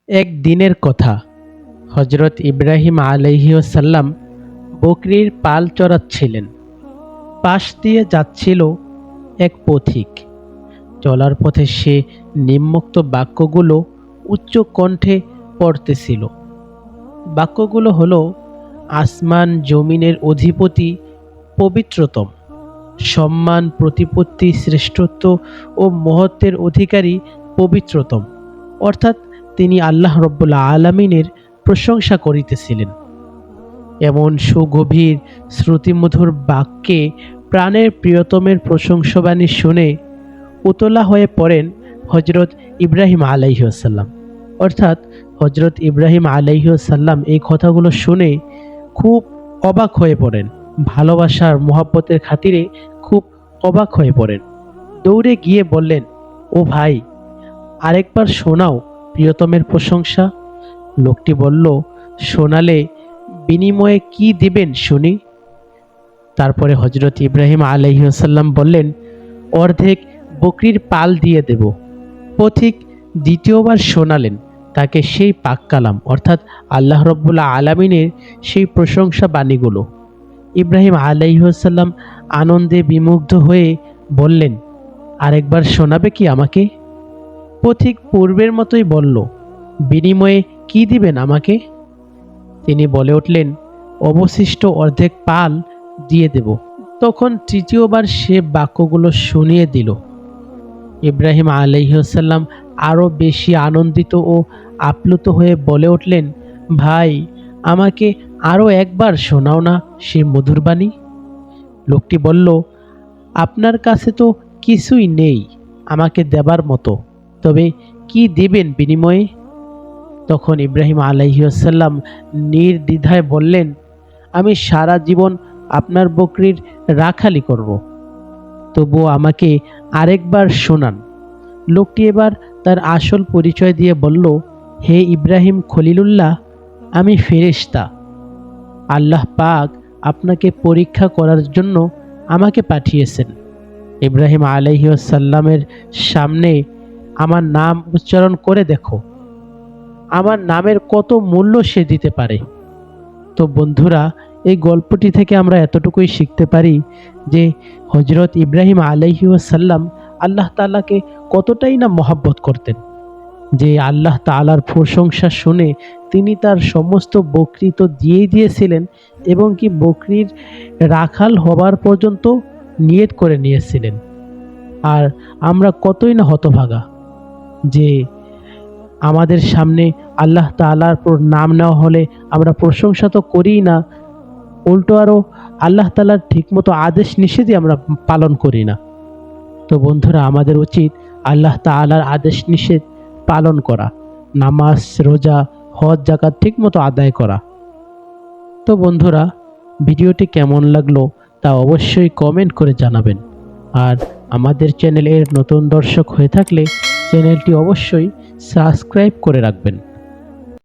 এক দিনের কথা, হজরত ইব্রাহিম আলাইহিসসালাম বকরির পাল চড়াচ্ছিলেন। পাশ দিয়ে যাচ্ছিল এক পথিক। চলার পথে সে নিম্নোক্ত বাক্যগুলো উচ্চ কণ্ঠে পড়তেছিল। বাক্যগুলো হলো, আসমান জমিনের অধিপতি পবিত্রতম, সম্মান প্রতিপত্তি শ্রেষ্ঠত্ব ও মহত্বের অধিকারী পবিত্রতম, অর্থাৎ তিনি আল্লাহ রব্বুল আলামিনের প্রশংসা করিতেছিলেন। এমন সুগভীর শ্রুতিমধুর বাক্যে প্রাণের প্রিয়তমের প্রশংসাবাণী শুনে উতলা হয়ে পড়েন হজরত ইব্রাহিম আলাইহিসসালাম। অর্থাৎ হজরত ইব্রাহিম আলাইহিসসালাম এই কথাগুলো শুনে খুব অবাক হয়ে পড়েন, ভালোবাসার মোহাব্বতের খাতিরে খুব অবাক হয়ে পড়েন। দৌড়ে গিয়ে বললেন, ও ভাই, আরেকবার শোনাও প্রিয়তমের প্রশংসা। লোকটি বলল, শোনালে বিনিময়ে কি দিবেন শুনি। তারপরে হজরত ইব্রাহিম আলাইহিসসালাম বললেন, অর্ধেক বকরির পাল দিয়ে দেব। পথিক দ্বিতীয়বার শোনালেন তাকে সেই পাক কালাম, অর্থাৎ আল্লাহ রব্বুল আলামিনের সেই প্রশংসা বাণীগুলো। ইব্রাহিম আলাইহিসসালাম আনন্দে বিমুগ্ধ হয়ে বললেন, আরেকবার শোনাবে কি আমাকে? পথিক পূর্বের মতোই বলল, বিনিময়ে কি দিবেন আমাকে? তিনি বলে উঠলেন, অবশিষ্ট অর্ধেক পাল দিয়ে দেব। তখন তৃতীয়বার সে বাক্যগুলো শুনিয়ে দিল। ইব্রাহিম আলাইহিসসালাম আরও বেশি আনন্দিত ও আপ্লুত হয়ে বলে উঠলেন, ভাই, আমাকে আরও একবার শোনাও না সেই মধুর বাণী। লোকটি বলল, আপনার কাছে তো কিছুই নেই আমাকে দেবার মতো, তবে কি দেবেন বিনিময়ে? তখন ইব্রাহিম আলাইহিসসালাম নির্দ্বিধায় বললেন, আমি সারা জীবন আপনার বকরির রাখালি করব, তবুও আমাকে আরেকবার শোনান। লোকটি এবার তার আসল পরিচয় দিয়ে বলল, হে ইব্রাহিম খলিলুল্লাহ, আমি ফেরেশতা। আল্লাহ পাক আপনাকে পরীক্ষা করার জন্য আমাকে পাঠিয়েছেন। ইব্রাহিম আলাইহিসসালামের সামনে আমার নাম উচ্চারণ করে দেখো, আমার নামের কত মূল্য সে দিতে পারে। তো বন্ধুরা, এই গল্পটি থেকে আমরা এতটুকুই শিখতে পারি যে হজরত ইব্রাহিম আলাইহিসসালাম আল্লাহ তাআলাকে কতটাই না মহব্বত করতেন, যে আল্লাহ তাআলার প্রশংসা শুনে তিনি তার সমস্ত বকরি তো দিয়েই দিয়েছিলেন, এবং কি বকরির রাখাল হবার পর্যন্ত নিয়ত করে নিয়েছিলেন। আর আমরা কতই না হতভাগা যে আমাদের সামনে আল্লাহ তাআলার নাম নেওয়া হলে আমরা প্রশংসা তো করিই না, উল্টো আরও আল্লাহ তাআলার ঠিকমতো আদেশ নিষেধই আমরা পালন করি না। তো বন্ধুরা, আমাদের উচিত আল্লাহ তাআলার আদেশ নিষেধ পালন করা, নামাজ রোজা হজ যাকাত ঠিকমতো আদায় করা। তো বন্ধুরা, ভিডিওটি কেমন লাগলো তা অবশ্যই কমেন্ট করে জানাবেন। আর আমাদের চ্যানেলের নতুন দর্শক হয়ে থাকলে চ্যানেলটি অবশ্যই সাবস্ক্রাইব করে রাখবেন।